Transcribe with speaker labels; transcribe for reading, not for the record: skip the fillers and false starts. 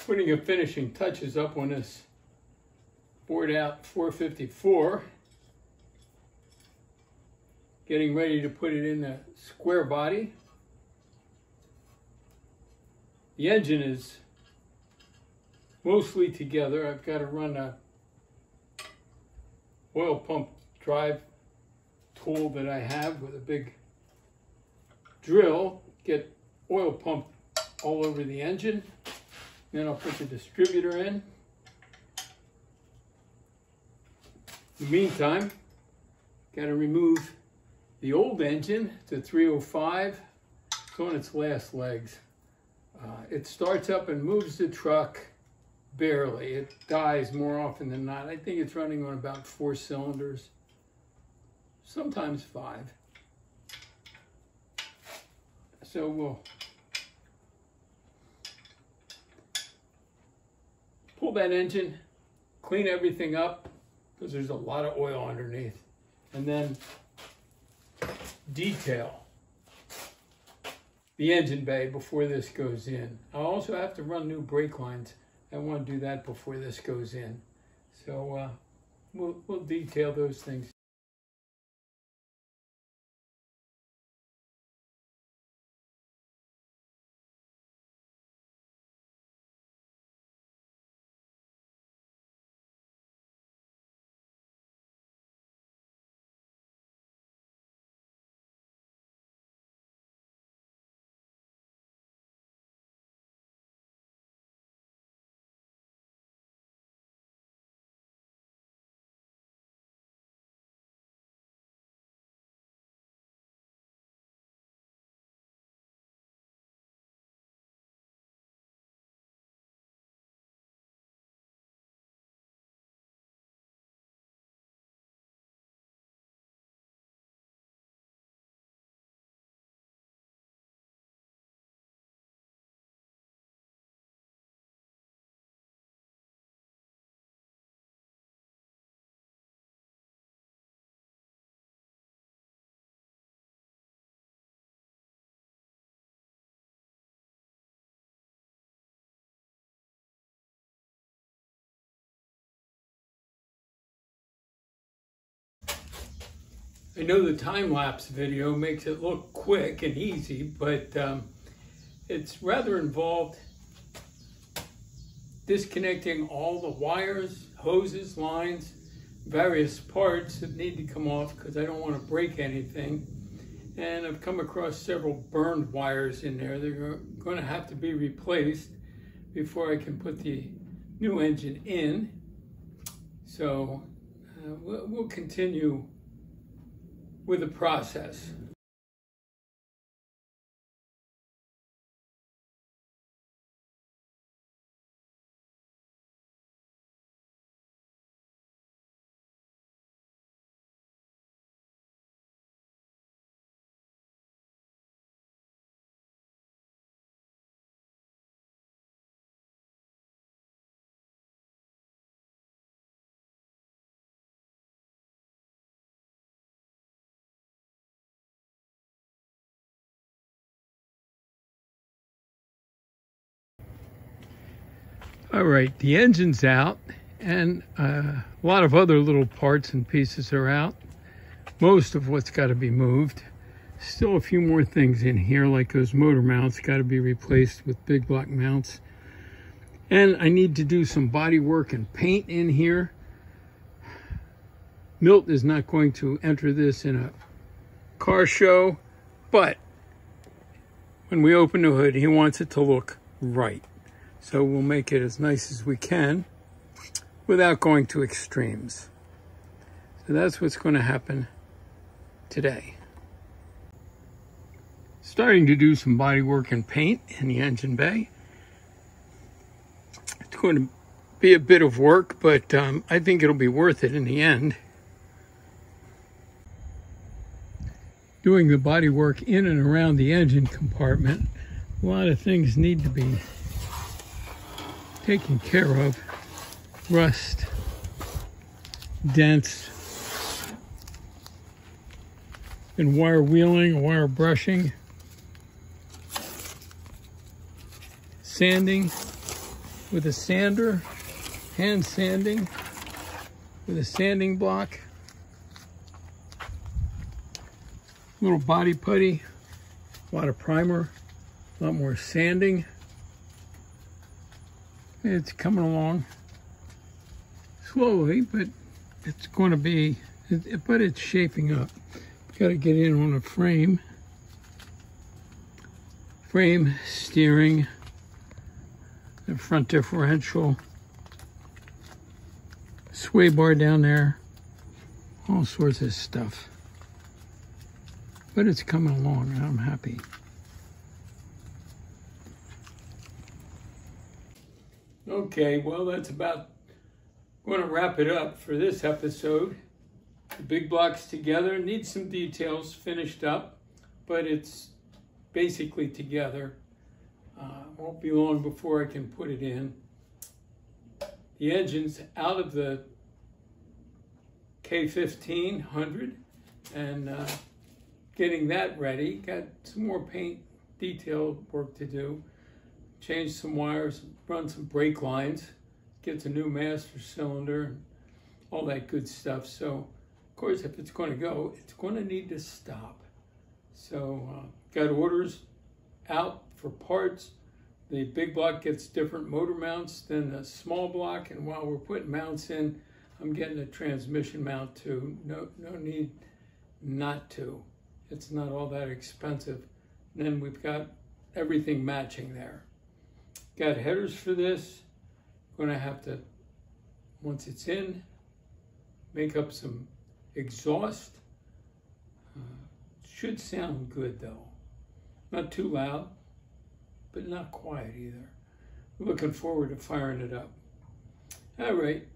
Speaker 1: putting a finishing touches up on this bored out 454. Getting ready to put it in the square body. The engine is mostly together. I've got to run a oil pump drive tool that I have with a big drill, get oil pump all over the engine. Then I'll put the distributor in. In the meantime, got to remove the old engine, the 305. It's on its last legs. It starts up and moves the truck barely. It dies more often than not. I think it's running on about 4 cylinders, sometimes 5. So we'll pull that engine, clean everything up, because there's a lot of oil underneath, and then detail the engine bay before this goes in. I'll also have to run new brake lines. I want to do that before this goes in. So we'll detail those things. I know the time-lapse video makes it look quick and easy, but it's rather involved disconnecting all the wires, hoses, lines, various parts that need to come off because I don't want to break anything. And I've come across several burned wires in there. They're going to have to be replaced before I can put the new engine in. So we'll continue with the process. All right, the engine's out, and a lot of other little parts and pieces are out. Most of what's got to be moved. Still a few more things in here, like those motor mounts got to be replaced with big block mounts. And I need to do some body work and paint in here. Milt is not going to enter this in a car show, but when we open the hood, he wants it to look right. So we'll make it as nice as we can without going to extremes. So that's what's going to happen today. Starting to do some body work and paint in the engine bay. It's going to be a bit of work, but I think it'll be worth it in the end. Doing the body work in and around the engine compartment, a lot of things need to be taken care of. Rust, dents, and wire wheeling, wire brushing, sanding, with a sander, hand sanding with a sanding block. Little body putty, a lot of primer, a lot more sanding. It's coming along slowly, but it's going to be, but it's shaping up. Got to get in on a frame, steering, the front differential, sway bar down there, all sorts of stuff. But it's coming along and I'm happy. Okay, well, that's about going to wrap it up for this episode. The big block's together, needs some details finished up, but it's basically together. Won't be long before I can put it in. The engine's out of the K1500 and getting that ready. Got some more paint detail work to do. Change some wires, run some brake lines, get the new master cylinder, all that good stuff. So, of course, if it's going to go, it's going to need to stop. So, got orders out for parts. The big block gets different motor mounts than the small block, and while we're putting mounts in, I'm getting a transmission mount too. No need not to. It's not all that expensive. And then we've got everything matching there. Got headers for this. Gonna have to, once it's in, make up some exhaust. Should sound good though. Not too loud, but not quiet either. Looking forward to firing it up. All right,